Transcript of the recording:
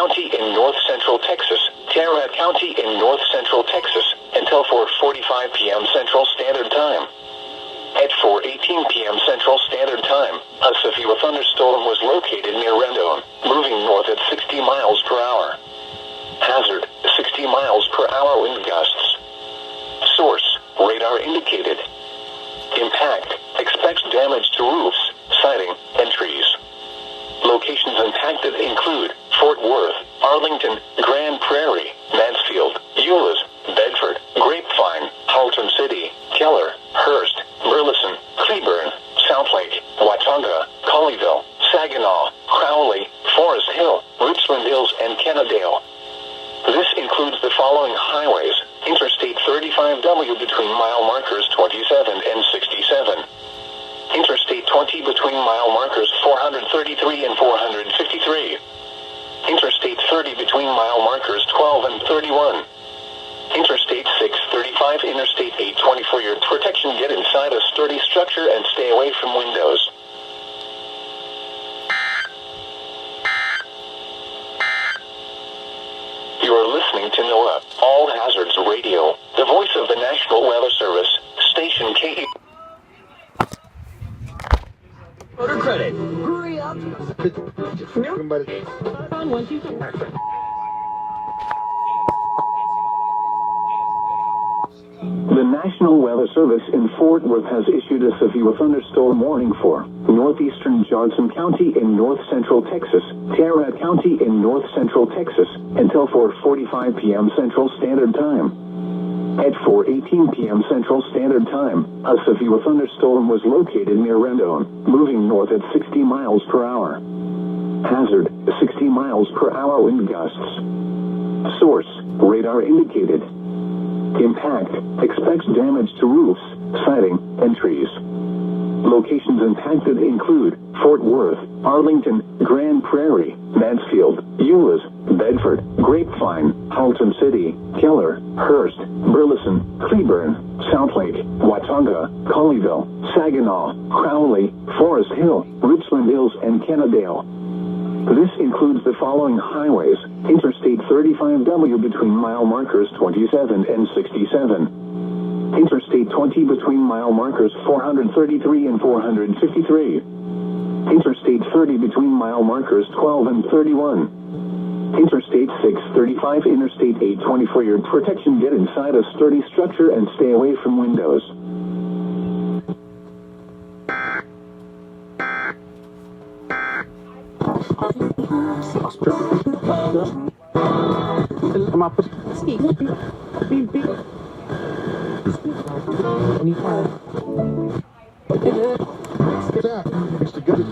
County in north central Texas, Tarrant County in north central Texas, until 4:45 p.m. Central Standard Time. At 4:18 p.m. Central Standard Time, a severe thunderstorm was located near Rendon, moving north at 60 miles per hour. Hazard, 60 miles per hour wind gusts. Source, radar indicated. Impact, expects damage to roofs, siding, and trees. Locations impacted include Fort Worth, Arlington, Grand Prairie, Mansfield, Euless, Bedford, Grapevine, Haltom City, Keller, Hurst, Burleson, Cleburne, Southlake, Watauga, Colleyville, Saginaw, Crowley, Forest Hill, Richland Hills, and Kennedale. This includes the following highways: Interstate 35W between mile markers 27 and 67. Interstate 20 between mile markers 433 and 453. Interstate 30 between mile markers 12 and 31. Interstate 635, Interstate 820. For your protection, get inside a sturdy structure and stay away from windows. You are listening to NOAA, All Hazards Radio, the voice of the National Weather Service, station KE. Motor credit. Hurry up. On 1, 2, 3. The National Weather Service in Fort Worth has issued a severe thunderstorm warning for northeastern Johnson County in north central Texas, Tarrant County in north central Texas, until 4:45 p.m. Central Standard Time. At 4:18 p.m. Central Standard Time, a severe thunderstorm was located near Rendon, moving north at 60 miles per hour. Hazard, 60 miles per hour wind gusts. Source, radar indicated. Impact, expects damage to roofs, siding, and trees. Locations impacted include Fort Worth, Arlington, Grand Prairie, Mansfield, Euless, Bedford, Grapevine, Haltom City, Keller, Hurst, Burleson, Cleburne, Southlake, Watauga, Colleyville, Saginaw, Crowley, Forest Hill, Richland Hills, and Kennedale. This includes the following highways: Interstate 35W between mile markers 27 and 67. Interstate 20 between mile markers 433 and 453. Interstate 30 between mile markers 12 and 31. Interstate 635, Interstate 820. For your protection, get inside a sturdy structure and stay away from windows. Mr. Good.